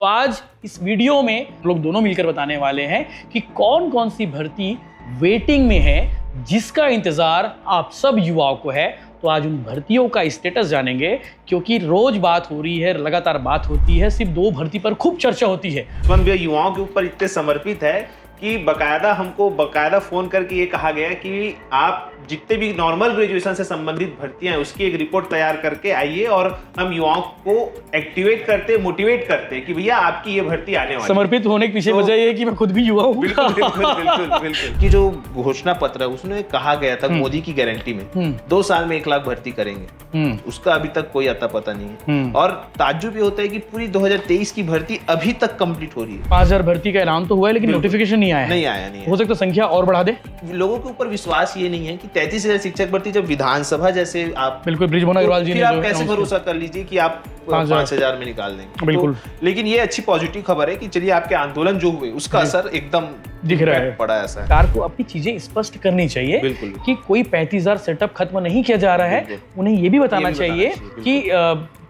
तो आज इस वीडियो में हम लोग दोनों मिलकर बताने वाले हैं कि कौन कौन सी भर्ती वेटिंग में है जिसका इंतजार आप सब युवाओं को है। तो आज उन भर्तियों का स्टेटस जानेंगे, क्योंकि रोज बात हो रही है, लगातार बात होती है, सिर्फ दो भर्ती पर खूब चर्चा होती है। युवाओं के ऊपर इतने समर्पित है कि हमको बकायदा फोन करके ये कहा गया कि आप जितने भी नॉर्मल ग्रेजुएशन से संबंधित भर्तियां हैं उसकी एक रिपोर्ट तैयार करके आइए और हम युवाओं को एक्टिवेट करते, मोटिवेट करते कि भैया आपकी ये भर्ती आने वाली है। समर्पित होने के पीछे वजह ये है कि मैं खुद भी युवा हूँ। बिल्कुल। कि जो घोषणा पत्र है उसमें कहा गया था मोदी की गारंटी में 2 साल में 1 लाख भर्ती करेंगे, उसका अभी तक कोई अता पता नहीं है। और ताज्जुब ये होता है कि पूरी 2023 की भर्ती अभी तक कंप्लीट हो रही है। 5000 भर्ती का ऐलान तो हुआ है, लेकिन नोटिफिकेशन नहीं आया। नहीं हो सकता संख्या और बढ़ा दे। लोगों के ऊपर विश्वास ये नहीं है कि 33,000 शिक्षक भर्ती जब विधानसभा जैसे आप बिल्कुल ब्रिजमोहन अग्रवाल जी ने आप कैसे भरोसा कर लीजिए कि आप 5,000 में निकाल देंगे। बिल्कुल। लेकिन ये अच्छी पॉजिटिव खबर है कि चलिए आपके आंदोलन जो हुए उसका असर एकदम दिख रहा है, पड़ा है। ऐसा सरकार को अपनी चीजें स्पष्ट करनी चाहिए कि कोई 35,000 सेटअप खत्म नहीं किया जा रहा है। उन्हें ये भी बताना चाहिए कि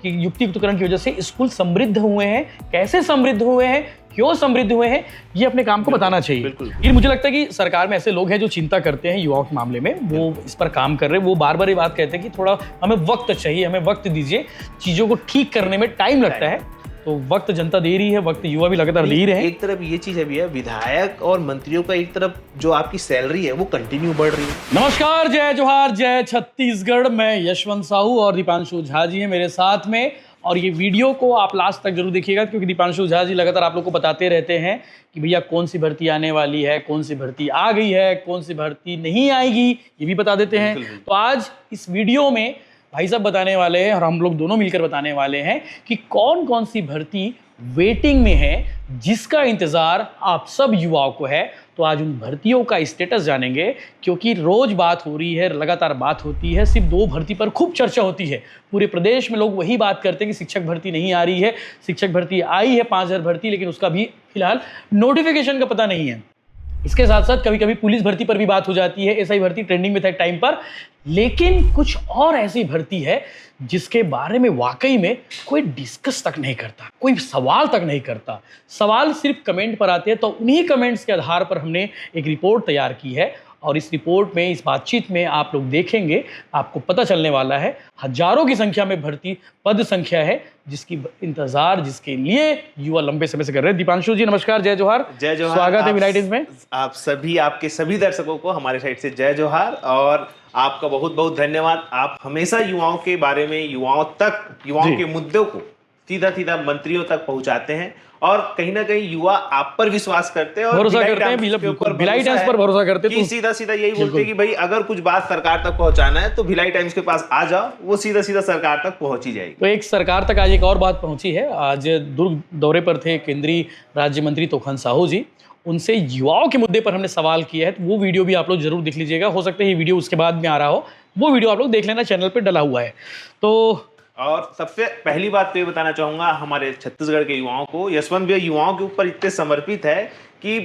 युक्तियुक्तकरण की वजह से स्कूल समृद्ध हुए हैं, कैसे समृद्ध हुए हैं, क्यों समृद्ध हुए हैं, ये अपने काम को बताना चाहिए। लेकिन मुझे लगता है कि सरकार में ऐसे लोग हैं जो चिंता करते हैं युवाओं के मामले में, वो इस पर काम कर रहे हैं। वो बार बार ये बात कहते हैं कि थोड़ा हमें वक्त चाहिए, हमें वक्त दीजिए, चीजों को ठीक करने में टाइम लगता है। तो वक्त जनता दे रही है, वक्त युवा भी लगातार दे रहे हैं। एक तरफ ये चीज है भैया, विधायक और मंत्रियों का एक तरफ जो आपकी सैलरी है वो कंटिन्यू बढ़ रही है। नमस्कार, जय जोहार, जय छत्तीसगढ़। मैं यशवंत साहू और दीपांशु झा जी हैं मेरे साथ में। और ये वीडियो को आप लास्ट तक जरूर देखिएगा, क्योंकि दीपांशु झा जी लगातार आप लोग को बताते रहते हैं कि भैया कौन सी भर्ती आने वाली है, कौन सी भर्ती आ गई है, कौन सी भर्ती नहीं आएगी, ये भी बता देते हैं। तो आज इस वीडियो में भाई साहब बताने वाले हैं और हम लोग दोनों मिलकर बताने वाले हैं कि कौन कौन सी भर्ती वेटिंग में है जिसका इंतजार आप सब युवाओं को है। तो आज उन भर्तियों का स्टेटस जानेंगे, क्योंकि रोज बात हो रही है, लगातार बात होती है, सिर्फ दो भर्ती पर खूब चर्चा होती है। पूरे प्रदेश में लोग वही बात करते हैं कि शिक्षक भर्ती नहीं आ रही है। शिक्षक भर्ती आई है 5000 भर्ती, लेकिन उसका भी फिलहाल नोटिफिकेशन का पता नहीं है। इसके साथ साथ कभी कभी पुलिस भर्ती पर भी बात हो जाती है। एसआई भर्ती ट्रेंडिंग में था एक टाइम पर, लेकिन कुछ और ऐसी भर्ती है जिसके बारे में वाकई में कोई डिस्कस तक नहीं करता, कोई सवाल तक नहीं करता। सवाल सिर्फ कमेंट पर आते हैं। तो उन्हीं कमेंट्स के आधार पर हमने एक रिपोर्ट तैयार की है, और इस रिपोर्ट में, इस बातचीत में आप लोग देखेंगे, आपको पता चलने वाला है हजारों की संख्या में भर्ती पद संख्या है जिसकी इंतजार, जिसके लिए युवा लंबे समय से कर रहे हैं। दीपांशु जी नमस्कार, जय जोहार। जय जोहार। स्वागत है विलाइट में। आप सभी, आपके सभी दर्शकों को हमारे साइड से जय जोहार और आपका बहुत बहुत धन्यवाद। आप हमेशा युवाओं के बारे में, युवाओं के मुद्दों को सीधा सीधा मंत्रियों तक पहुंचाते हैं, और कहीं ना कहीं युवा आप पर विश्वास करते हैं और भरोसा करते हैं, भिलाई टाइम्स पर भरोसा करते हैं। सीधा सीधा यही बोलते हैं कि भाई अगर कुछ बात सरकार तक पहुंचाना है तो भिलाई टाइम्स के पास आ जाओ, वो सीधा सीधा सरकार तक पहुंच ही जाएगी। तो एक सरकार तक आज एक और बात पहुंची है। आज दुर्ग दौरे पर थे केंद्रीय राज्य मंत्री तोखन साहू जी, उनसे युवाओं के मुद्दे पर हमने सवाल किया है। तो वो वीडियो भी आप लोग जरूर देख लीजिएगा। हो सकता है ये वीडियो उसके बाद में आ रहा हो, वो वीडियो आप लोग देख लेना, चैनल पे डला हुआ है। तो और सबसे पहली बात तो ये बताना चाहूंगा हमारे छत्तीसगढ़ के युवाओं को, यशवंत भैया युवाओं के ऊपर इतने समर्पित है कि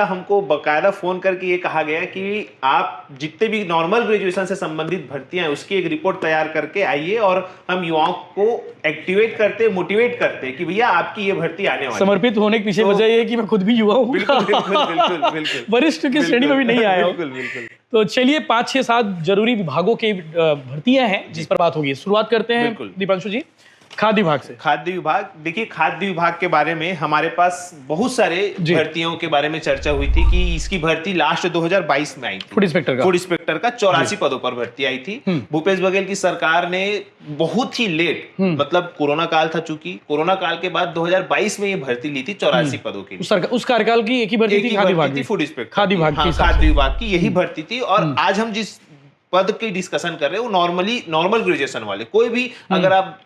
हमको बकायदा फोन करके ये कहा गया कि आप जितने भी नॉर्मल ग्रेजुएशन से संबंधित भर्तियां हैं उसकी एक रिपोर्ट तैयार करके आइए और हम युवाओं को एक्टिवेट करते, मोटिवेट करते कि भैया आपकी ये भर्ती आने वाली है। समर्पित होने के पीछे वजह ये है कि मैं खुद भी युवा हूँ। बिल्कुल। वरिष्ठ की श्रेणी में भी नहीं आया हूँ। बिल्कुल। तो चलिए 5, 6, 7 जरूरी विभागों के भर्तियां हैं जिस पर बात होगी। शुरुआत करते हैं दीपांशु जी खाद्य विभाग से। खाद्य विभाग, देखिए खाद्य विभाग के बारे में हमारे पास बहुत सारे भर्तियों के बारे में चर्चा हुई थी कि इसकी भर्ती लास्ट 2022 में आई थी। फूड इंस्पेक्टर का 84 पदों पर भर्ती आई थी। भूपेश बघेल की सरकार ने बहुत ही लेट, मतलब कोरोना काल था, चूंकि कोरोना काल के बाद 2022 में ये भर्ती ली थी 84 पदों की। उस कार्यकाल की एक ही भर्ती थी खाद्य विभाग की, फूड इंस्पेक्टर खाद्य विभाग की यही भर्ती थी। और आज हम जिस पद की डिस्कशन कर रहे हैं वो नॉर्मल ग्रेजुएशन वाले, कोई भी अगर आप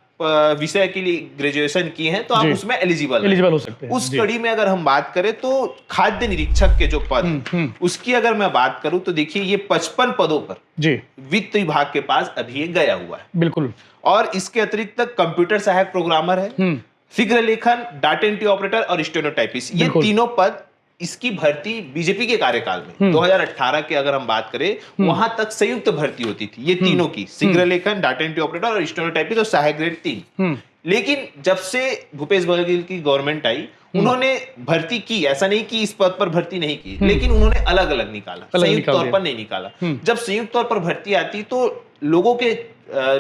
विषय के लिए ग्रेजुएशन की हैं तो आप उसमें एलिजिबल हो सकते हैं। उस कड़ी में अगर हम बात करें तो खाद्य निरीक्षक के जो पद, उसकी अगर मैं बात करूं तो देखिए ये 55 पदों पर वित्त विभाग के पास अभी ये गया हुआ है। बिल्कुल। और इसके अतिरिक्त कंप्यूटर सहायक प्रोग्रामर है, शीघ्र लेखन, डाटा एंट्री ऑपरेटर और स्टेनोटाइपिस्ट, ये तीनों पद इसकी भर्ती बीजेपी के कार्यकाल में 2018 के अगर हम बात करें वहां तक संयुक्त भर्ती होती थी, ये तीनों की, शीघ्र लेखन, डाटा एंट्री ऑपरेटर और स्टेनोटाइपिस्ट और सहायक ग्रेड 3। लेकिन जब से भूपेश बघेल की गवर्नमेंट आई, उन्होंने भर्ती की, ऐसा नहीं कि इस पद पर भर्ती नहीं की, लेकिन उन्होंने अलग अलग निकाला, संयुक्त तौर पर नहीं निकाला। जब संयुक्त तौर पर भर्ती आती तो लोगों के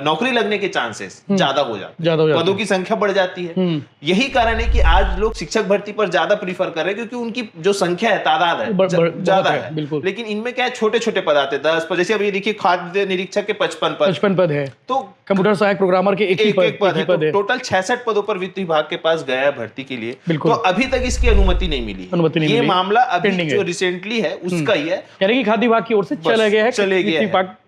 नौकरी लगने के चांसेस ज्यादा हो जाते, पदों की संख्या बढ़ जाती है। यही कारण है कि आज लोग शिक्षक भर्ती पर ज्यादा प्रीफर कर रहे हैं, क्योंकि उनकी जो संख्या है, तादाद है, ज्यादा है। लेकिन इनमें क्या है, छोटे छोटे पद आते हैं, 10 पद। जैसे अब ये देखिए, खाद्य निरीक्षक के 55 पद है, तो कंप्यूटर सहायक प्रोग्रामर के एक पद है, तो टोटल 66 पदों पर वित्त विभाग के पास गया है भर्ती के लिए। तो अभी तक इसकी अनुमति नहीं मिली। ये मामला अभी जो रिसेंटली है उसका ही है, यानी कि खाद्य विभाग की ओर से चला गया है,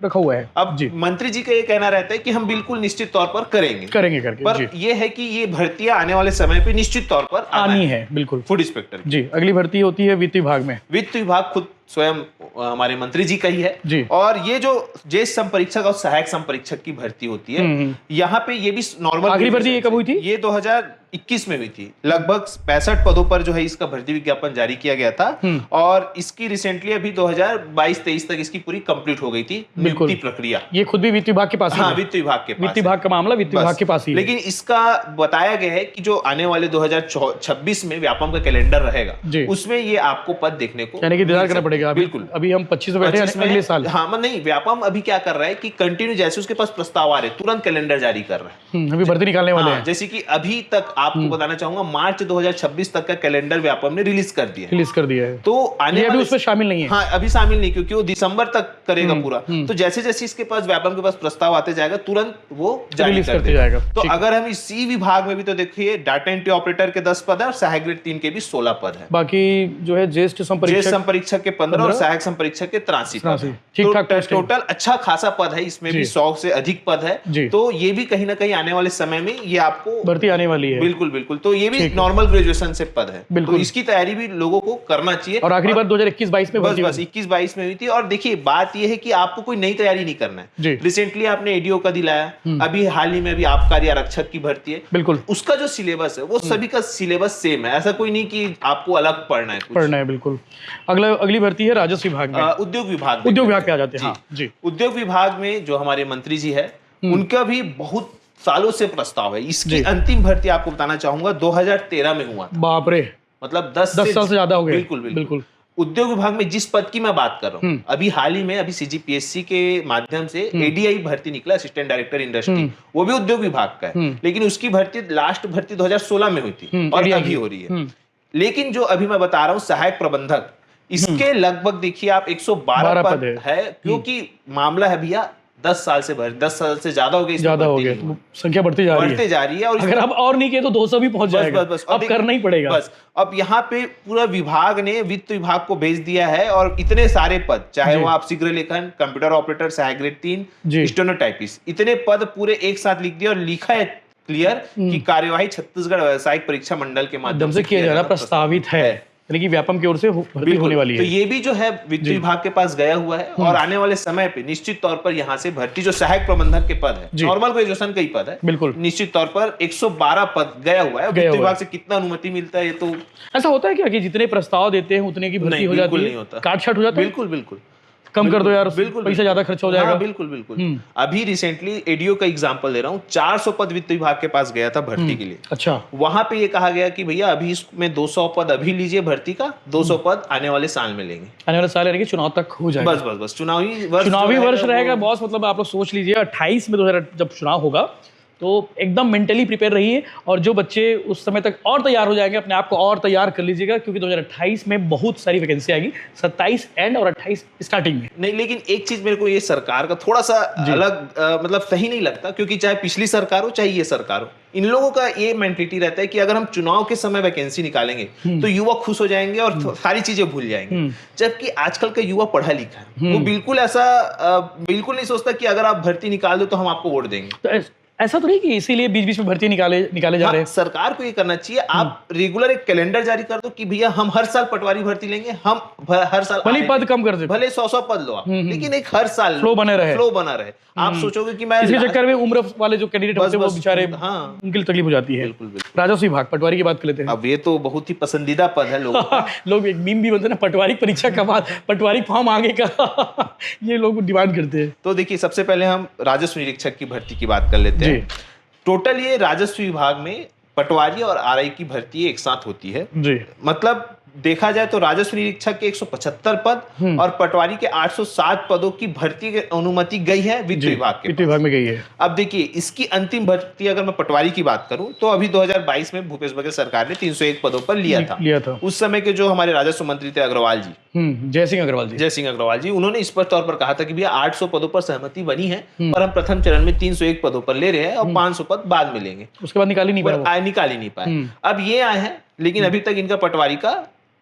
रखा हुआ है। अब मंत्री जी का ये कहना रहता है कि हम बिल्कुल निश्चित तौर पर करेंगे करके, पर ये है कि ये भर्तियां आने वाले समय पे निश्चित तौर पर आनी है। बिल्कुल, फूड इंस्पेक्टर जी। अगली भर्ती होती है वित्त विभाग में। वित्त विभाग खुद स्वयं हमारे मंत्री जी का ही है जी। और ये जो ज्येष्ठ संपरीक्षक और सहायक संपरीक्षक की भर्ती होती है, यहाँ पे ये भी नॉर्मल। आखिरी भर्ती ये कब हुई थी? ये 2021 में हुई थी। लगभग 65 पदों पर जो है इसका भर्ती विज्ञापन जारी किया गया था और इसकी रिसेंटली अभी 2022-23 तक इसकी पूरी कंप्लीट हो गई थी नियुक्ति प्रक्रिया। ये खुद भी वित्त विभाग के पास है। हाँ, वित्त विभाग के पास। वित्त विभाग का मामला वित्त विभाग के पास ही है। लेकिन इसका बताया गया है कि जो आने वाले 2026 में व्यापम का कैलेंडर रहेगा, उसमें ये आपको पद देखने को, यानी कि इंतजार करना पड़ेगा। बिल्कुल, अभी हम 25 बैठे हैं, अगले साल। हाँ, नहीं, व्यापम अभी क्या कर रहा है कि कंटिन्यू, जैसे उसके पास प्रस्ताव आ रहे, तुरंत कैलेंडर जारी कर रहा है। अभी भर्ती निकालने वाले हैं। जैसे कि अभी तक आपको बताना चाहूंगा, मार्च 2026 तक का कैलेंडर व्यापम ने रिलीज कर दिया है। तो आने वाले उसमें शामिल नहीं है। हाँ, अभी शामिल नहीं, क्योंकि वो दिसंबर तक करेगा पूरा। तो जैसे जैसे इसके पास व्यापम के पास प्रस्ताव आते जाएगा, तुरंत वो जारी करते जाएगा। तो अगर हम इसी विभाग में भी तो देखिए, डाटा एंट्री ऑपरेटर के 10 पद है और सहायक ग्रेड 3 के भी 16 पद है। बाकी जो है ज्येष्ठ संपरीक्षक के 15 और सहायक संपरीक्षक के 83 ठीक ठाक। टोटल अच्छा खासा पद है, इसमें भी 100 से अधिक पद है। तो ये भी कहीं ना कहीं आने वाले समय में ये आपको भर्ती आने वाली है। बिल्कुल बिल्कुल। तो ये भी नॉर्मल ग्रेजुएशन से पद है, तो इसकी तैयारी भी लोगों को करना चाहिए। और आखिरी बार 2021-22 में बस 21-22 में हुई थी। और देखिए, बात ये है कि आपको कोई नई तैयारी नहीं करना है। रिसेंटली आपने एडीओ का दिलाया, अभी हाल ही में अभी आबकारी आरक्षक की भर्ती है, बिल्कुल उसका जो सिलेबस है वो सभी का सिलेबस सेम है, ऐसा कोई नहीं कि आपको अलग पढ़ना है। बिल्कुल। अगली भर्ती है राजस्व विभाग में। उद्योग विभाग पे आ जाते हैं। जी। उद्योग विभाग में जो हमारे मंत्री जी है, उनका भी बहुत सालों से प्रस्ताव है। इसकी अंतिम भर्ती आपको बताना चाहूंगा 2013 में हुआ था। बाप रे, मतलब 10 साल से ज्यादा हो गए। बिल्कुल। उद्योग विभाग में जिस पद की मैं बात कर रहा हूँ, अभी हाल ही में अभी सीजीपीएससी के माध्यम से एडीआई भर्ती निकला, असिस्टेंट डायरेक्टर इंडस्ट्री, वो भी उद्योग विभाग का है। लेकिन उसकी लास्ट भर्ती 2016 में हुई थी और अभी हो रही है। लेकिन जो अभी मैं बता रहा हूँ सहायक प्रबंधक, इसके लगभग देखिए आप 112 पद है, क्योंकि मामला है भैया 10 साल से ज्यादा हो गए, संख्या बढ़ती जा रही है। और अगर अब और नहीं किए तो 200 भी पहुंच जाएगा। बस अब करना ही पड़ेगा। बस अब यहाँ पे पूरा विभाग ने वित्त विभाग को भेज दिया है और इतने सारे पद, चाहे वो आप शीघ्र लेखन, कंप्यूटर ऑपरेटर, सहायक ग्रेड 3, स्टेनोटाइपिस्ट, इतने पद पूरे एक साथ लिख दिया और लिखा है क्लियर कि कार्यवाही छत्तीसगढ़ व्यावसायिक परीक्षा मंडल के माध्यम से किया जाना प्रस्तावित है, यानी कि व्यापम की ओर से भर्ती होने वाली है। तो ये भी जो है वित्त विभाग के पास गया हुआ है और आने वाले समय पे निश्चित तौर पर यहाँ से भर्ती, जो सहायक प्रबंधक के पद है, नॉर्मल ग्रेजुएशन का ही पद है, बिल्कुल निश्चित तौर पर 112 पद गया हुआ है। वित्त विभाग से कितना अनुमति मिलता है, ये तो ऐसा होता है क्या कि जितने प्रस्ताव देते हैं उतने की भर्ती हो जाती है? नहीं होता, काट छाट हो जाता है। बिल्कुल कम कर दो यार, बिल्कुल पैसा ज्यादा खर्च हो जाएगा। हाँ, बिल्कुल। अभी रिसेंटली एडीओ का एग्जांपल दे रहा हूँ, 400 पद वित्त विभाग के पास गया था भर्ती के लिए। अच्छा। वहां पे ये कहा गया कि भैया अभी इसमें 200 पद अभी लीजिए भर्ती का, 200 पद आने वाले साल में लेंगे। आने वाले साल यानी कि चुनाव तक हो जाएगा। बस चुनावी वर्ष रहेगा बॉस। मतलब आप लोग सोच लीजिए 28 में जब चुनाव होगा तो एकदम मेंटली प्रिपेयर रहिए, और जो बच्चे उस समय तक और तैयार हो जाएंगे, अपने आप को और तैयार कर लीजिएगा, क्योंकि 2028 में बहुत सारी वैकेंसी आएगी, 27 एंड और 28 स्टार्टिंग में। नहीं, लेकिन एक चीज मेरे को ये सरकार का थोड़ा सा अलग मतलब सही नहीं लगता, क्योंकि चाहे पिछली सरकार हो चाहे ये सरकार हो, इन लोगों का ये मेंटलिटी रहता है कि अगर हम चुनाव के समय वैकेंसी निकालेंगे तो युवा खुश हो जाएंगे और सारी चीजें भूल जाएंगे। जबकि आजकल का युवा पढ़ा लिखा है, वो बिल्कुल ऐसा बिल्कुल नहीं सोचता कि अगर आप भर्ती निकाल दो तो हम आपको वोट देंगे। ऐसा तो नहीं कि इसीलिए बीच बीच में भर्ती निकाले जा रहे हैं? सरकार को ये करना चाहिए, आप रेगुलर एक कैलेंडर जारी कर दो कि भैया हम हर साल पटवारी भर्ती लेंगे, हम हर साल भले ही पद कम कर दे, भले 100 पद लो आप, लेकिन एक हर साल फ्लो बना रहे। आप सोचोगे कि मैं इसके चक्कर में उम्र वाले जो कैंडिडेट होते हैं वो बेचारे, हाँ, उनके लिए तकलीफ हो जाती है। बिल्कुल बिल्कुल। राजस्व विभाग, पटवारी की बात कर लेते हैं। अब ये तो बहुत ही पसंदीदा पद है लोगों का। लोग एक मीम भी बनते हैं ना, पटवारी परीक्षा का बाद पटवारी फॉर्म आगे का ये लोग डिमांड करते हैं। तो देखिए, सबसे पहले हम राजस्व निरीक्षक की भर्ती की बात कर लेते हैं। टोटल ये राजस्व विभाग में पटवारी और आरआई की भर्ती एक साथ होती है जी। मतलब देखा जाए तो राजस्व निरीक्षक के 175 पद और पटवारी के 807 पदों की भर्ती की अनुमति गई है वित्त विभाग के। वित्त विभाग में गई है। अब देखिए, इसकी अंतिम भर्ती अगर मैं पटवारी की बात करूं तो अभी 2022 में भूपेश बघेल सरकार ने 301 पदों पर लिया था। उस समय के जो हमारे राजस्व मंत्री थे अग्रवाल जी, जय सिंह अग्रवाल जी, उन्होंने स्पष्ट तौर पर कहा था कि भैया 800 पदों पर सहमति बनी है और हम प्रथम चरण में 301 पदों पर ले रहे हैं और 500 पद बाद में लेंगे। उसके बाद निकाल ही नहीं पाए। अब ये आए हैं, लेकिन अभी तक इनका पटवारी का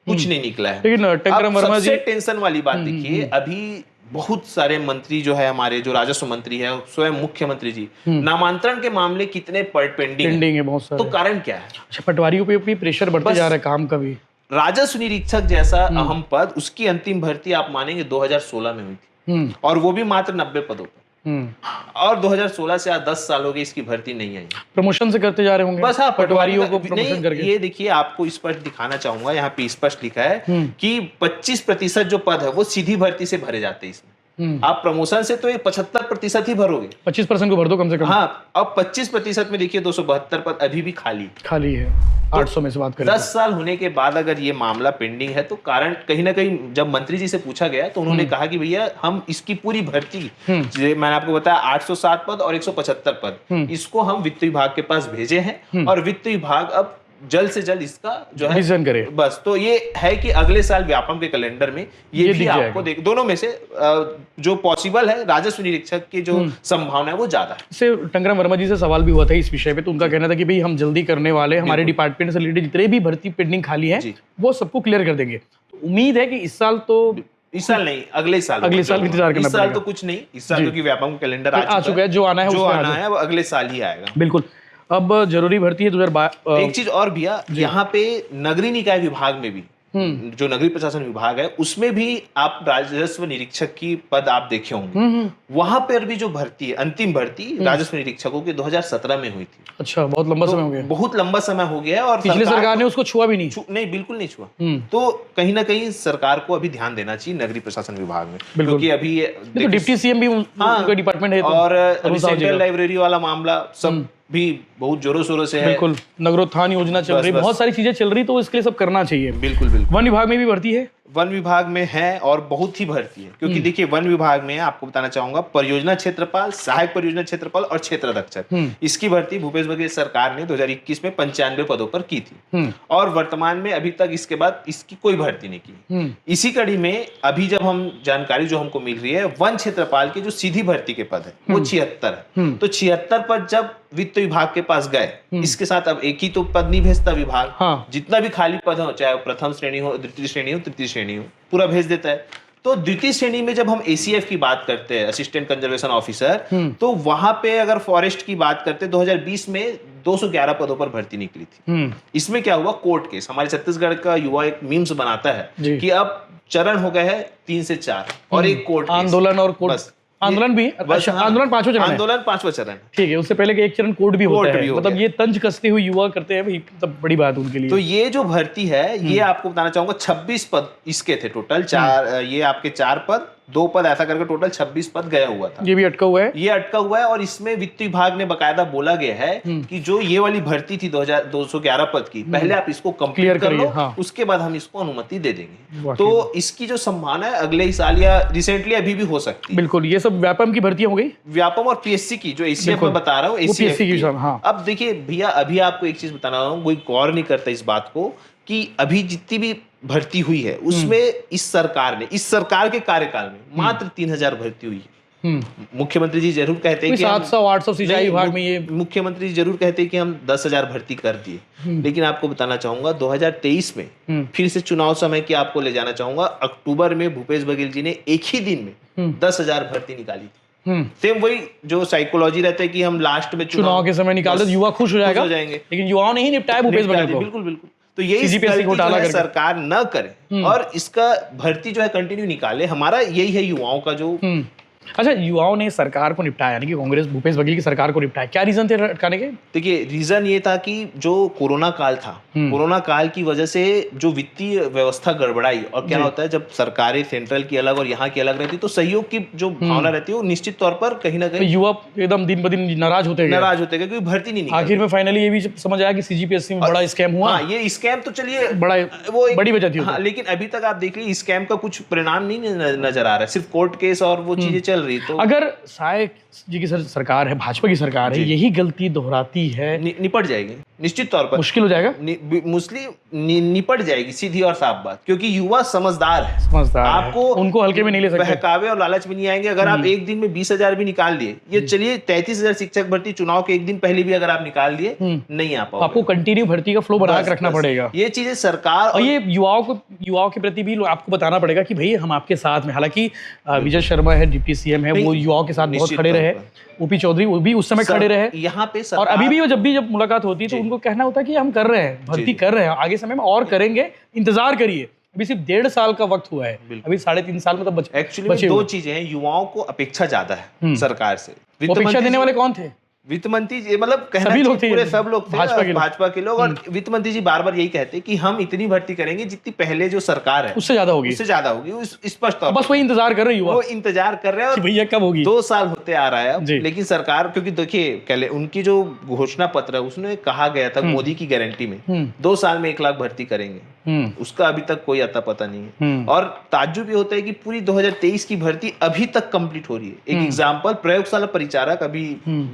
कुछ नहीं निकला है। लेकिन टंकरम वर्मा जी, सबसे टेंशन वाली बात देखिए, अभी बहुत सारे मंत्री जो है हमारे, जो राजस्व मंत्री है, स्वयं मुख्यमंत्री जी, नामांतरण के मामले कितने पेंडिंग है बहुत सारे। तो कारण क्या है? अच्छा, पटवारियों पे भी प्रेशर बढ़ता जा रहा है काम का भी। राजस्व निरीक्षक जैसा अहम पद, उसकी अंतिम भर्ती आप मानेंगे 2016 में हुई थी और वो भी मात्र 90 पदों पर। और 2016 से आज 10 साल हो गए, इसकी भर्ती नहीं आई। प्रमोशन से करते जा रहे होंगे बस। हाँ, पटवारियों को प्रमोशन करके। ये देखिए, आपको स्पष्ट दिखाना चाहूंगा, यहाँ पे स्पष्ट लिखा है कि 25% जो पद है वो सीधी भर्ती से भरे जाते हैं। इसमें आप प्रमोशन से तो ये 75% ही भरोगे। 25% को भर दो कम से कम। हाँ, अब 25% में देखिए 272 पद अभी भी खाली है। 800 में से बात करें 10 साल होने के बाद अगर ये मामला पेंडिंग है तो कारण कहीं ना कहीं, जब मंत्री जी से पूछा गया तो उन्होंने कहा कि भैया हम इसकी पूरी भर्ती, मैंने आपको बताया 807 पद और 175 पद, इसको हम वित्त विभाग के पास भेजे हैं और वित्त विभाग अब जल्द से जल्द इसका जो है डिसीजन करे। बस। तो ये है कि अगले साल व्यापम के कैलेंडर में ये भी आपको दोनों में से जो पॉसिबल है, राजस्व निरीक्षक की जो संभावना है वो ज्यादा है। इससे टंकरम वर्मा जी से सवाल भी हुआ था इस विषय पे, तो उनका कहना था कि भाई हम जल्दी करने वाले, हमारे डिपार्टमेंट से रिलेटेड जितने भी भर्ती पेंडिंग खाली है वो सबको क्लियर कर देंगे। तो उम्मीद है कि इस साल नहीं, अगले साल इंतजार करना। इस साल तो कुछ नहीं, इस साल क्योंकि व्यापम कैलेंडर आ चुका है, जो आना है वो अगले साल ही आएगा। बिल्कुल। अब जरूरी भर्ती है 2022। एक चीज और भैया, यहाँ पे नगरीय निकाय विभाग में भी, जो नगरीय प्रशासन विभाग है, उसमें भी आप राजस्व निरीक्षक की पद आप देखे होंगे। वहां पर भी जो भर्ती है, अंतिम भर्ती राजस्व निरीक्षकों की 2017 में हुई थी। अच्छा, बहुत लंबा समय हो गया। बहुत लंबा समय हो गया है और पिछली सरकार ने उसको छुआ भी नहीं, बिल्कुल नहीं छुआ। तो कहीं ना कहीं सरकार को अभी ध्यान देना चाहिए नगरीय प्रशासन विभाग में, क्योंकि अभी तो डिप्टी सीएम भी उनका डिपार्टमेंट है, और सेंट्रल लाइब्रेरी वाला मामला सब भी बहुत जोरों शोरों से है। बिल्कुल, नगरोत्थान योजना चल रही है, बहुत सारी चीजें चल रही, तो इसके लिए सब करना चाहिए। बिल्कुल। वन विभाग में भी भर्ती है, वन विभाग में है और बहुत ही भर्ती है, क्योंकि देखिए वन विभाग में आपको बताना चाहूंगा, परियोजना क्षेत्रपाल, सहायक परियोजना क्षेत्रपाल और क्षेत्राध्यक्ष, इसकी भर्ती भूपेश बघेल सरकार ने 2021 में 95 पदों पर की थी और वर्तमान में अभी तक इसके बाद इसकी कोई भर्ती नहीं की। इसी कड़ी में अभी जब हम जानकारी जो हमको मिल रही है, वन क्षेत्रपाल की जो सीधी भर्ती के पद है वो 76 है। तो 76 पद जब वित्त विभाग के पास गए, इसके साथ अब एक ही तो पद नहीं भेजता विभाग, जितना भी खाली पद हो, चाहे प्रथम श्रेणी हो, द्वितीय श्रेणी हो, तृतीय श्रेणी हो, पूरा भेज देता है। तो द्वितीय श्रेणी में जब हम एसीएफ की बात करते हैं, असिस्टेंट कंजर्वेशन ऑफिसर, तो वहां पे अगर फॉरेस्ट की बात करते हैं, 2020 में 211 पदों पर भर्ती निकली थी। इसमें क्या हुआ, कोर्ट केस, हमारे छत्तीसगढ़ का युवा एक मीम्स बनाता है कि अब चरण हो गए हैं 3 से 4 और एक कोर्ट आंदोलन और कोर्ट, आंदोलन भी, अच्छा, आंदोलन 5वां चरण, आंदोलन 5वां चरण, ठीक है। उससे पहले एक चरण कोर्ट भी होता है, मतलब ये तंज कसते हुए युवा करते हैं भाई, तब बड़ी बात उनके लिए। तो ये जो भर्ती है, ये आपको बताना चाहूंगा 26 पद इसके थे टोटल, 4 ये आपके 4 पद, 2 पद, ऐसा करके टोटल 26 पद गया हुआ था। ये भी अटका हुआ है, ये अटका हुआ है। और इसमें वित्त विभाग ने बकायदा बोला गया है कि जो ये वाली भर्ती थी 211 पद की, पहले आप इसको कंप्लीट कर लो, उसके बाद हम इसको अनुमति दे देंगे। तो इसकी जो संभावना है अगले ही साल या रिसेंटली अभी भी हो सकती है। बिल्कुल, ये सब व्यापम की भर्तियां हो गई, व्यापम और पीएससी की, जो एसीएफ में बता रहा हूँ, एसीएफ की। अब देखिए भैया, अभी आपको एक चीज बताना हूँ, कोई गौर नहीं करता इस बात को कि अभी जितनी भी भर्ती हुई है उसमें इस सरकार के कार्यकाल में मात्र 3000 भर्ती हुई है। मुख्यमंत्री जी जरूर कहते हैं कि 700-800 सिंचाई विभाग में, ये मुख्यमंत्री जी जरूर कहते हैं कि हम 10,000 भर्ती कर दिए, लेकिन आपको बताना चाहूंगा 2023 में फिर से चुनाव समय की आपको ले जाना चाहूंगा, अक्टूबर में भूपेश बघेल जी ने एक ही दिन में 10,000 भर्ती निकाली थी। सेम वही जो साइकोलॉजी रहता है कि हम लास्ट में चुनाव के समय निकाल दे, युवा खुश हो जाएगा, हो जाएंगे, लेकिन युवाओं ने ही निपटाया भूपेश बघेल को। बिल्कुल बिल्कुल। तो यही CGPSC घोटाला करके सरकार न करे और इसका भर्ती जो है कंटिन्यू निकाले, हमारा यही है युवाओं का जो। अच्छा, युवाओं ने सरकार को निपटाया, यानी कि कांग्रेस भूपेश बघेल की सरकार को निपटाया, क्या रीजन थे हटाने के? देखिए, रीजन ये था कि जो कोरोना काल था, कोरोना काल की वजह से जो वित्तीय व्यवस्था गड़बड़ाई, और क्या होता है जब सरकारें सेंट्रल की अलग और यहाँ की अलग रहती है तो सहयोग की जो भावना रहती है वो निश्चित तौर पर कहीं ना कहीं युवा एकदम दिन ब दिन नाराज होते गए क्योंकि भर्ती नहीं निकली। आखिर में फाइनली ये भी समझ आया कि CGPSC में बड़ा स्कैम हुआ। हाँ, ये स्कैम तो चलिए बड़ा वो बड़ी वजह थी। हाँ, लेकिन अभी तक आप देख लीजिए स्कैम का कुछ परिणाम नहीं नजर आ रहा है, सिर्फ कोर्ट केस और वो चीजें चल रही। तो अगर साय जी की सरकार है, भाजपा की सरकार है, यही गलती दोहराती है, निपट जाएगी निश्चित तौर पर। मुश्किल हो जाएगा, निपट जाएगी, सीधी और साफ बात, क्योंकि युवा समझदार है, आपको उनको हल्के में नहीं ले सकते, बहकावे और लालच में नहीं आएंगे। अगर आप एक दिन में 20,000 भी निकाल दिए, ये चलिए 33,000 शिक्षक भर्ती चुनाव के एक दिन पहले भी अगर आप निकाल दिए, नहीं आ पाओगे। आपको कंटिन्यू भर्ती का फ्लो बना के रखना पड़ेगा। ये चीजें सरकार और ये युवाओं के प्रति भी आपको बताना पड़ेगा कि भाई हम आपके साथ में। हालांकि विजय शर्मा है, डिप्टी CM है, वो युवाओं के साथ बहुत खड़े रहे, OP चौधरी वो भी उस समय खड़े रहे यहाँ पे, और अभी भी जब मुलाकात होती है तो उनको कहना होता है कि हम कर रहे हैं, भर्ती कर रहे हैं, आगे समय में और करेंगे, इंतजार करिए। अभी सिर्फ 1.5 साल का वक्त हुआ है, अभी 3.5 साल में तो एक्चुअली दो चीजें हैं, युवाओं को अपेक्षा ज्यादा है सरकार से। अपेक्षा देने वाले कौन थे? वित्त मंत्री जी, मतलब सभी लोग थे, पूरे सब लोग थे, भाजपा के लोग। और वित्त मंत्री जी बार बार यही कहते हैं कि हम इतनी भर्ती करेंगे जितनी पहले जो सरकार है उससे ज्यादा होगी, स्पष्ट तौर पर। बस वही इंतजार कर रहे हैं, वो इंतजार कर रहे हैं, और भैया कब होगी। 2 साल होते आ रहा है अब, लेकिन सरकार, क्योंकि देखिए उनकी जो घोषणा पत्र है उसमें कहा गया था मोदी की गारंटी में 2 साल में 1 लाख भर्ती करेंगे, उसका अभी तक कोई अता पता नहीं है। और ताज्जुब ये होता है कि पूरी 2023 की भर्ती अभी तक कंप्लीट हो रही है। एक एग्जांपल, प्रयोगशाला परिचारक अभी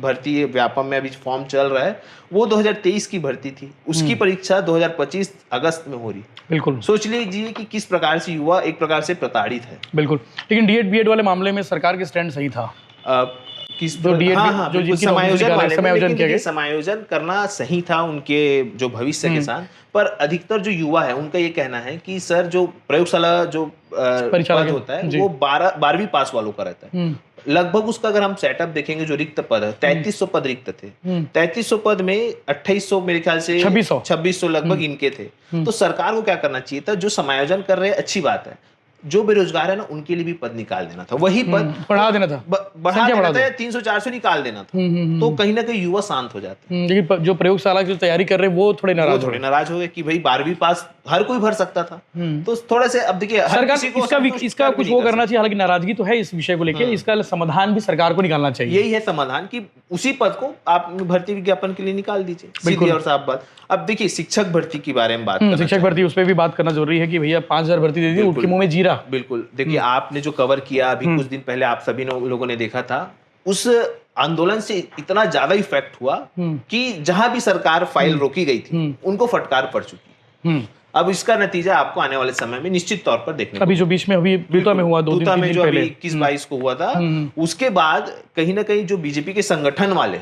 भर्ती व्यापम में अभी फॉर्म चल रहा है, वो 2023 की भर्ती थी, उसकी परीक्षा 2025 अगस्त में हो रही। बिल्कुल, सोच लीजिए कि किस प्रकार से युवा एक प्रकार से प्रताड़ित है। बिल्कुल, लेकिन D.Ed B.Ed वाले मामले में सरकार के स्टैंड सही था। समायोजन करना सही था उनके जो भविष्य के साथ, पर अधिकतर जो युवा है उनका ये कहना है कि सर जो प्रयोगशाला जो पद होता है वो 12वीं पास वालों का रहता है। लगभग उसका अगर हम सेटअप देखेंगे, जो रिक्त पद है 3300 पद रिक्त थे, 3300 पद में 2800 मेरे ख्याल से 2600 लगभग इनके थे। तो सरकार को क्या करना चाहिए था, जो समायोजन कर रहे हैं अच्छी बात है, जो बेरोजगार है ना उनके लिए भी पद निकाल देना था, वही पद बढ़ा देना था, बढ़ा देना था, 300-400 निकाल देना था, तो कहीं ना कहीं युवा शांत हो जाते। लेकिन जो प्रयोगशाला की तैयारी कर रहे हैं वो थोड़े नाराज हो गए कि भाई 12वीं पास हर कोई भर सकता था। तो थोड़ा से अब देखिए सरकार इसका कुछ वो करना चाहिए। हालांकि नाराजगी तो है इस विषय को लेकर, इसका समाधान भी सरकार को निकालना चाहिए। यही है समाधान कि उसी पद को आप भर्ती विज्ञापन के लिए निकाल दीजिए, सीधी और साफ बात। अब देखिए शिक्षक भर्ती के बारे में बात, शिक्षक भर्ती उस पर भी बात करना जरूरी है कि भैया 5000 भर्ती दे दी, उनके मुंह में जीरा। बिल्कुल, देखिए आपने जो कवर किया अभी कुछ दिन पहले, आप सभी लोगों ने देखा था, उस आंदोलन से इतना ज्यादा इफेक्ट हुआ कि जहां भी सरकार फाइल रोकी गई थी उनको फटकार पड़ चुकी। अब इसका नतीजा आपको आने वाले समय में निश्चित तौर पर देखने अभी जो बीच में अभी दूता में हुआ, 2 दिन जो अभी 21-22 को हुआ था, उसके बाद कहीं ना कहीं जो बीजेपी के संगठन वाले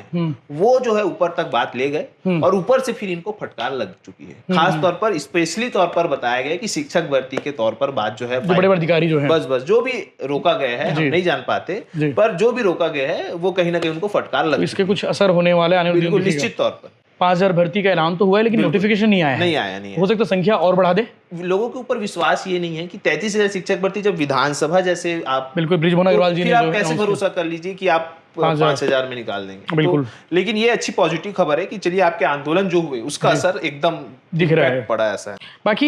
वो जो है ऊपर तक बात ले गए और ऊपर से फिर इनको फटकार लग चुकी है। खास तौर पर स्पेशली तौर पर बताया गया कि शिक्षक भर्ती के तौर पर बात जो है, बड़े अधिकारी जो है, बस जो भी रोका गया है, हम नहीं जान पाते, पर जो भी रोका गया है वो कहीं ना कहीं उनको फटकार लग, इसके कुछ असर होने वाले आने वाले, निश्चित तौर पर। 5000 भर्ती का ऐलान तो हुआ है, लेकिन नोटिफिकेशन नहीं आया नहीं हो सकता संख्या और बढ़ा दे। लोगों के ऊपर विश्वास ये नहीं है कि 33,000 शिक्षक भर्ती जब विधानसभा जैसे आप, बिल्कुल बृजमोहन अग्रवाल जी ने, आप कैसे भरोसा कर लीजिए कि आप 5,000 में निकाल देंगे। बिल्कुल, लेकिन ये अच्छी पॉजिटिव खबर है कि चलिए आपके आंदोलन जो हुए उसका असर एकदम दिख रहा है, पड़ा ऐसा है। बाकी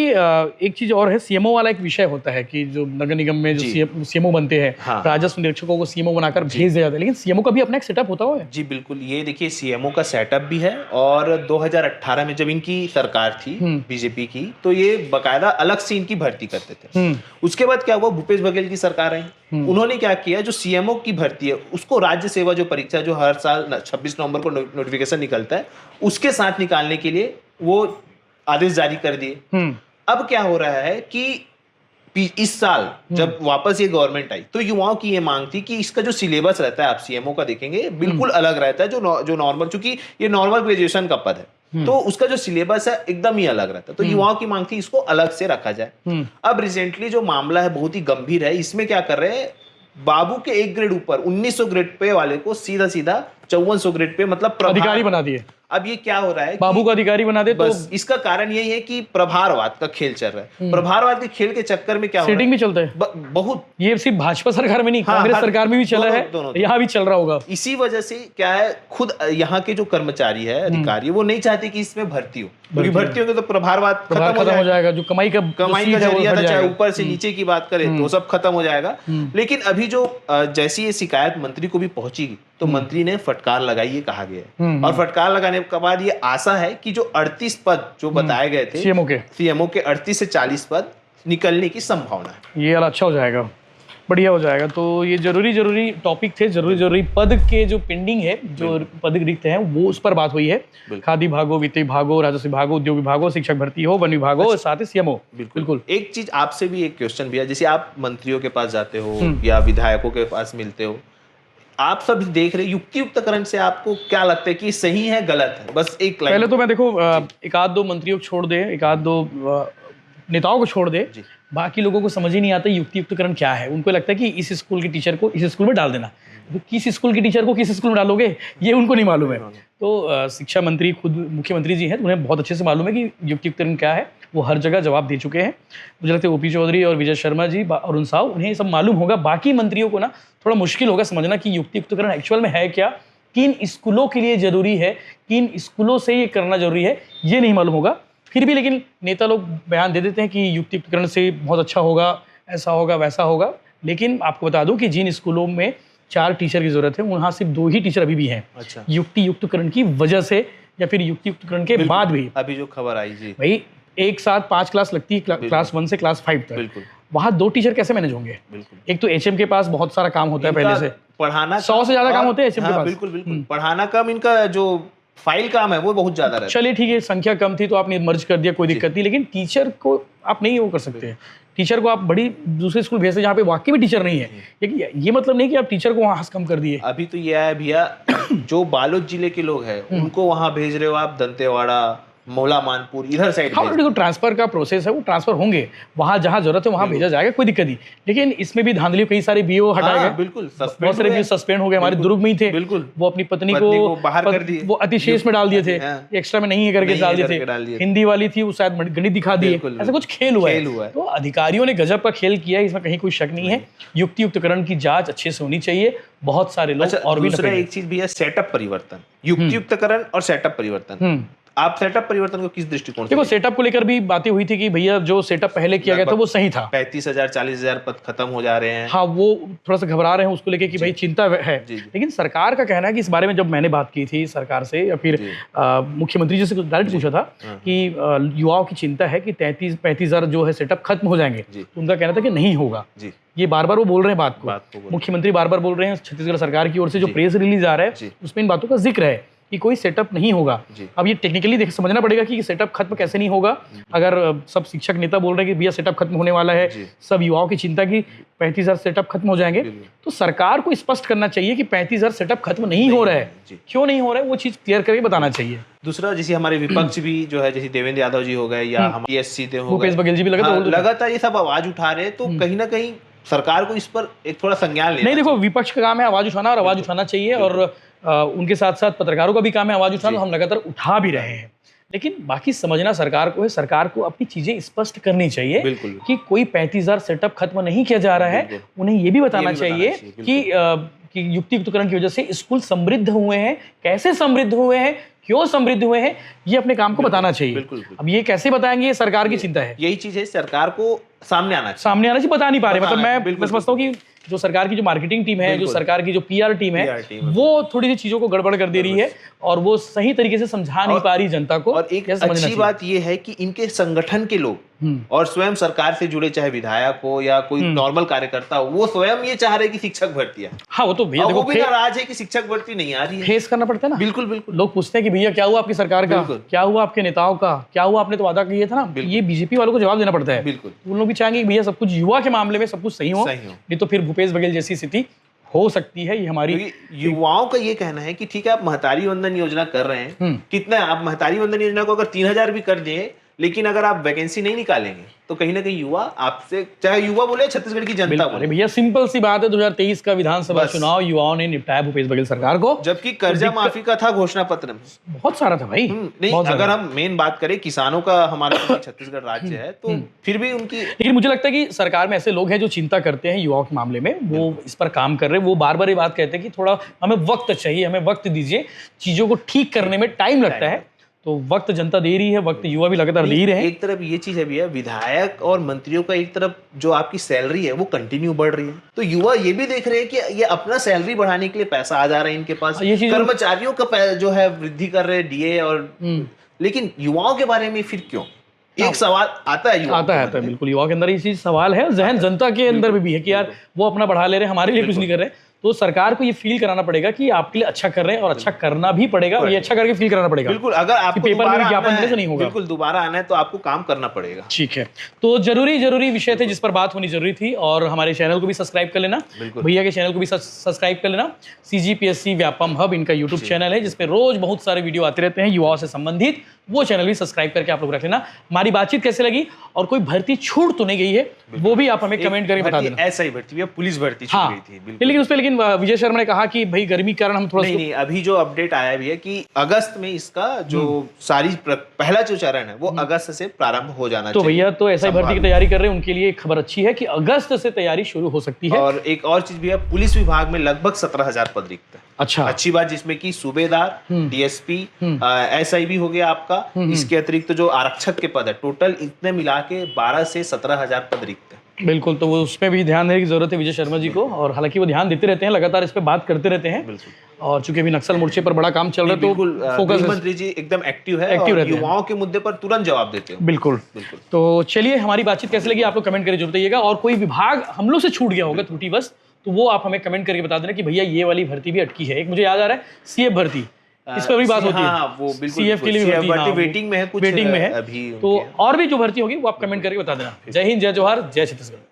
एक चीज और है, सीएमओ वाला एक विषय होता है कि जो नगर निगम में जो सीएमओ बनते हैं, राजस्व निरीक्षकों को सीएमओ बनाकर भेज दिया जाता है, लेकिन सीएमओ का भी अपना एक सेटअप होता है। जी बिल्कुल, ये देखिए सीएमओ का सेटअप भी है, और 2018 में जब इनकी सरकार थी बीजेपी की, तो ये बकायदा अलग से इनकी भर्ती करते थे। उसके बाद क्या हुआ, भूपेश बघेल की सरकार आई, उन्होंने क्या किया, जो सीएमओ की भर्ती है उसको राज्य सेवा जो परीक्षा जो हर साल 26 नवंबर को नोटिफिकेशन निकलता है, उसके साथ निकालने के लिए वो आदेश जारी कर दिए। अब क्या हो रहा है कि इस साल जब वापस ये गवर्नमेंट आई तो युवाओं की ये मांग थी कि इसका जो सिलेबस रहता है, आप सीएमओ का देखेंगे बिल्कुल अलग रहता है, जो नॉर्मल, चूंकि ये नॉर्मल ग्रेजुएशन का पद है तो उसका जो सिलेबस है एकदम ही अलग रहता है। तो युवाओं की मांग थी इसको अलग से रखा जाए। अब रिसेंटली जो मामला है बहुत ही गंभीर है, इसमें क्या कर रहे हैं, बाबू के एक ग्रेड ऊपर 1900 ग्रेड पे वाले को सीधा 5400 ग्रेड पे मतलब अधिकारी बना दिए, अब ये क्या हो रहा है बाबू को अधिकारी बना दे। तो बस इसका कारण यही है कि प्रभारवाद का खेल चल रहा है। प्रभारवाद के खेल के चक्कर में क्या हो रहा है, सेटिंग भी चलता है बहुत, ये सिर्फ भाजपा सरकार में नहीं, हाँ, कांग्रेस सरकार में भी चला है, दोनों। यहाँ भी चल रहा होगा। इसी वजह से क्या है, खुद यहाँ के जो कर्मचारी है, अधिकारी, वो नहीं चाहते कि इसमें भर्ती हो, क्योंकि भर्ती होंगे तो प्रभारवाद खत्म हो जाएगा, जो कमाई का जरिया था, चाहे ऊपर से नीचे की बात करें तो सब खत्म हो जाएगा। लेकिन अभी जो जैसी ये शिकायत मंत्री को भी पहुंचेगी तो मंत्री ने फटकार लगाई, ये कहा गया है। और फटकार लगाने के बाद ये आशा है कि जो 38 पद जो बताए गए थे सीएमओ के 38 से 40 पद निकलने की संभावना है। ये अच्छा हो जाएगा, बढ़िया हो जाएगा। तो ये जरूरी टॉपिक थे, जरूरी पद के जो पेंडिंग है, जो पद रिक्त हैं, वो उस पर बात हुई है। खाद्य विभाग हो, वित्त विभाग हो, राजस्व विभाग हो, उद्योग विभाग हो, शिक्षक भर्ती हो, वन विभाग हो, साथ ही सीएमओ। बिल्कुल। एक चीज आपसे भी एक क्वेश्चन भी है, जैसे आप मंत्रियों के पास जाते हो या विधायकों के पास मिलते हो, आप सब देख रहे युक्तियुक्तकरण से आपको क्या लगता है कि सही है गलत है? बस एक लाइन। पहले तो मैं देखो एक आध दो मंत्रियों को छोड़ दे, एक आध दो नेताओं को छोड़ दे, बाकी लोगों को समझ ही नहीं आता युक्तियुक्तकरण क्या है। उनको लगता है कि इस स्कूल के टीचर को इस स्कूल में डाल देना, तो किस स्कूल के टीचर को किस स्कूल में डालोगे ये उनको नहीं मालूम है। तो शिक्षा मंत्री खुद मुख्यमंत्री जी हैं, उन्हें बहुत अच्छे से मालूम है कि युक्तियुक्तकरण क्या है, वो हर जगह जवाब दे चुके हैं। मुझे लगता है ओपी चौधरी और विजय शर्मा जी, अरुण साहु, उन्हें सब मालूम होगा। बाकी मंत्रियों को ना थोड़ा मुश्किल होगा समझना कि युक्तियुक्तकरण एक्चुअल में है क्या, किन स्कूलों के लिए जरूरी है, किन स्कूलों से ये करना जरूरी है, ये नहीं मालूम होगा। फिर भी लेकिन नेता लोग बयान दे देते हैं कि युक्तियुक्तकरण से बहुत अच्छा होगा, ऐसा होगा, वैसा होगा। लेकिन आपको बता दूं कि जिन स्कूलों में 4 टीचर की जरूरत है, वहाँ सिर्फ 2 ही टीचर अभी भी हैं। अच्छा। युक्तियुक्तकरण की वजह से या फिर युक्तियुक्तकरण के बाद भी। अभी जो खबर आई जी भाई एक साथ 5 क्लास लगती है, क्लास 1 से क्लास 5 तक, वहाँ 2 टीचर कैसे मैनेज होंगे? एक तो एचएम के पास बहुत सारा काम होता है, पहले से पढ़ाना 100 से ज्यादा काम होते हैं एचएम के पास। बिल्कुल पढ़ाना कम, इनका जो फाइल काम है वो बहुत ज्यादा रहता है। चलिए ठीक है, संख्या कम थी तो आपने मर्ज कर दिया, कोई दिक्कत नहीं, लेकिन टीचर को आप नहीं वो कर सकते। टीचर को आप बड़ी दूसरे स्कूल भेजते जहाँ पे वाकई में टीचर नहीं है। ये मतलब नहीं कि आप टीचर को वहाँ कम कर दिए। अभी तो ये है भैया, जो बालोद जिले के लोग हैं उनको वहाँ भेज रहे हो आप, दंतेवाड़ा, मौला मानपुर, इधर साइड। हाँ, देखो ट्रांसफर का प्रोसेस है, वो ट्रांसफर होंगे, वहाँ जहाँ जरूरत है वहाँ भेजा जाएगा, कोई दिक्कत नहीं। लेकिन इसमें भी धांधली, कई सारे बीओ हटाए गए, बिल्कुल बहुत सारे बीओ सस्पेंड हो गए। हमारे दुर्ग में ही थे, बिल्कुल, वो अपनी पत्नी को बाहर कर दिए, वो अतिशेष में डाल दिए थे, एक्स्ट्रा में नहीं है करके डाल दिए थे। हिंदी वाली थी, वो शायद गणित दिखा दिए, ऐसा कुछ खेल हुआ है। तो अधिकारियों ने गजब का खेल किया है, इसमें कहीं कोई शक नहीं है। युक्तियुक्तकरण की जांच अच्छे से होनी चाहिए। बहुत सारे लोग और भी। दूसरा एक चीज भी है, सेटअप परिवर्तन, युक्तियुक्तकरण और सेटअप परिवर्तन। आप सेटअप परिवर्तन को किस दृष्टिकोण से? देखो, सेटअप को लेकर भी बातें हुई थी कि भैया जो सेटअप पहले किया गया था वो सही था। 35,000 40,000 पद खत्म हो जा रहे हैं। हाँ, वो थोड़ा सा घबरा रहे हैं उसको लेके कि भाई चिंता है। लेकिन सरकार का कहना है कि इस बारे में जब मैंने बात की थी सरकार से या फिर मुख्यमंत्री जी से डायरेक्ट पूछा था कि युवाओं की चिंता है कि 35,000 जो है सेटअप खत्म हो जाएंगे, तो उनका कहना था कि नहीं होगा। ये बार बार वो बोल रहे हैं बात को, मुख्यमंत्री बार बार बोल रहे हैं। छत्तीसगढ़ सरकार की ओर से जो प्रेस रिलीज आ रहा है उसमें इन बातों का जिक्र है कि कोई सेटअप नहीं होगा। अब ये टेक्निकली समझना पड़ेगा कि सेटअप खत्म कैसे नहीं होगा। अगर सब शिक्षक नेता बोल रहे हैं कि भैया सेटअप खत्म होने वाला है, सब युवाओं की चिंता की 35,000 सेटअप खत्म हो जाएंगे, तो सरकार को स्पष्ट करना चाहिए कि 35,000 सेटअप खत्म नहीं हो रहा है, क्यों नहीं हो रहा है, वो चीज क्लियर करके बताना चाहिए। दूसरा, जैसे हमारे विपक्ष भी जो है, जैसे देवेंद्र यादव जी हो गए या हम PSC थे, भूपेश बघेल जी भी लगातार ये सब आवाज उठा रहे, तो कहीं ना कहीं सरकार को इस पर एक थोड़ा संज्ञान लेना। नहीं, देखो, विपक्ष का काम है आवाज उठाना, और आवाज उठाना चाहिए, और उनके साथ साथ पत्रकारों का भी काम है आवाज उठाना, हम लगातार उठा भी रहे हैं। लेकिन बाकी समझना सरकार को है, सरकार को अपनी चीजें स्पष्ट करनी चाहिए कि कोई 35,000 सेटअप खत्म नहीं किया जा रहा है। उन्हें ये भी बताना चाहिए कि युक्तियुक्तकरण की वजह से स्कूल समृद्ध हुए हैं, कैसे समृद्ध हुए हैं, क्यों समृद्ध हुए हैं, ये अपने काम को बताना चाहिए। अब ये कैसे बताएंगे, ये सरकार की चिंता है। यही चीज है, सरकार को सामने आना चाहिए, बता नहीं पा रहे। मतलब मैं समझता हूँ कि जो सरकार की जो मार्केटिंग टीम है, जो सरकार की जो PR टीम है, वो थोड़ी सी चीजों को गड़बड़ कर दे रही है और वो सही तरीके से समझा नहीं पा रही जनता को। और एक अच्छी बात ये है कि इनके संगठन के लोग और स्वयं सरकार से जुड़े, चाहे विधायक हो या कोई नॉर्मल कार्यकर्ता हो, वो स्वयं ये चाह रहे कि शिक्षक भर्ती है। हाँ, वो तो भैया देखो, वो भी नाराज है कि शिक्षक भर्ती नहीं आ रही है। फेस करना पड़ता है ना। बिल्कुल। लोग पूछते हैं कि भैया क्या हुआ आपकी सरकार का, क्या हुआ आपके नेताओं का, क्या हुआ, आपने तो वादा किया था ना। ये बीजेपी वालों को जवाब देना पड़ता है। बिल्कुल, उन लोग भी चाहेंगे कि भैया सब कुछ युवा के मामले में सब कुछ सही हो, नहीं तो फिर भूपेश बघेल जैसी स्थिति हो सकती है। ये हमारी युवाओं का ये कहना है कि ठीक है, आप महतारी वंदन योजना कर रहे हैं, कितना आप महतारी वंदन योजना को अगर 3,000 भी कर दिए लेकिन अगर आप वैकेंसी नहीं निकालेंगे तो कहीं ना कहीं युवा आपसे, चाहे युवा बोले छत्तीसगढ़ की जनता अरे बोले, भैया सिंपल सी बात है, 2023 का विधानसभा चुनाव युवाओं ने निपटाया भूपेश बघेल सरकार को। जबकि कर्जा माफी का था घोषणा पत्र में, बहुत सारा था भाई। नहीं बहुत अगर सारा। हम मेन बात करें किसानों का, हमारा जो छत्तीसगढ़ राज्य है तो फिर भी उनकी, लेकिन मुझे लगता है कि सरकार में ऐसे लोग हैं जो चिंता करते हैं युवाओं के मामले में, वो इस पर काम कर रहे हैं। वो बार बार ये बात कहते हैं कि थोड़ा हमें वक्त चाहिए, हमें वक्त दीजिए, चीजों को ठीक करने में टाइम लगता है। तो वक्त जनता दे रही है, वक्त युवा भी लगातार दे रहे हैं। एक तरफ ये चीज है भैया, विधायक और मंत्रियों का एक तरफ जो आपकी सैलरी है वो कंटिन्यू बढ़ रही है, तो युवा ये भी देख रहे हैं कि ये अपना सैलरी बढ़ाने के लिए पैसा आ जा रहा है इनके पास, ये चीज़ कर्मचारियों का जो है वृद्धि कर रहे हैं डीए और, लेकिन युवाओं के बारे में फिर क्यों, एक सवाल आता है युवाओं आता है बिल्कुल, युवा के अंदर ये चीज सवाल है, जहन जनता के अंदर भी है कि यार वो अपना बढ़ा ले रहे हैं, हमारे लिए कुछ नहीं कर रहे। तो सरकार को ये फील कराना पड़ेगा कि आपके लिए अच्छा कर रहे हैं और अच्छा करना भी पड़ेगा, और ये अच्छा करके फील कराना पड़ेगा। बिल्कुल, अगर आपको पेपर में दोबारा विज्ञापन आना देने से है, नहीं होगा। बिल्कुल दोबारा आना है तो आपको काम करना पड़ेगा। ठीक है, तो जरूरी विषय थे जिस पर बात होनी जरूरी थी, और हमारे चैनल को भी सब्सक्राइब कर लेना, भैया के चैनल को भी सब्सक्राइब कर लेना। CGPSC व्यापम हब इनका यूट्यूब चैनल है जिसपे रोज बहुत सारे वीडियो आते रहते हैं युवाओं से संबंधित, वो चैनल भी सब्सक्राइब करके आप लोग रख लेना। हमारी बातचीत कैसे लगी और कोई भर्ती छूट तो नहीं गई है, वो भी आप हमें कमेंट करके बता देना। ऐसा ही भर्ती, पुलिस भर्ती छूट हाँ, गई थी बिल्कुल। लेकिन उस पर विजय शर्मा ने कहा कि भाई गर्मी के कारण हम थोड़ा नहीं, अभी जो अपडेट आया भी है कि अगस्त में इसका जो सारी पहला जो चरण है वो अगस्त से प्रारंभ हो जाना तो चाहिए। भैया तो ऐसा ही भर्ती की तैयारी कर रहे हैं, उनके लिए एक खबर अच्छी है कि अगस्त से तैयारी शुरू हो सकती है। और एक और चीज भी है, पुलिस विभाग में लगभग 17,000 पद रिक्त है। अच्छा, अच्छी बात, जिसमें कि सूबेदार, DSP, SIB हो गया आपका, इसके अतिरिक्त जो आरक्षक के पद है, टोटल इतने मिला के 12 से 17,000 पद रिक्त है। बिल्कुल, तो वो उसमें भी ध्यान देने की जरूरत है विजय शर्मा जी को, और हालांकि वो ध्यान देते रहते हैं, लगातार इस पे बात करते रहते हैं। और चूंकि अभी नक्सल मोर्चे पर बड़ा काम चल रहा है तो फोकस, मंत्री जी एकदम एक्टिव है और युवाओं के मुद्दे पर तुरंत जवाब देते हैं। बिल्कुल। तो चलिए, हमारी बातचीत कैसे लगी आप लोग कमेंट करके जरूर बताइएगा, और कोई विभाग हम लोग से छूट गया होगा त्रुटि बस, तो वो आप हमें कमेंट करके बता देना कि भैया ये वाली भर्ती भी अटकी है। एक मुझे याद आ रहा है CF भर्ती, इस पर भी बात होती है। वो बिल्कुल CF के लिए भी भर्ती वेटिंग में है, कुछ वेटिंग में है अभी। तो और भी जो भर्ती होगी वो आप कमेंट करके बता देना। जय हिंद, जय जोहार, जय छत्तीसगढ़।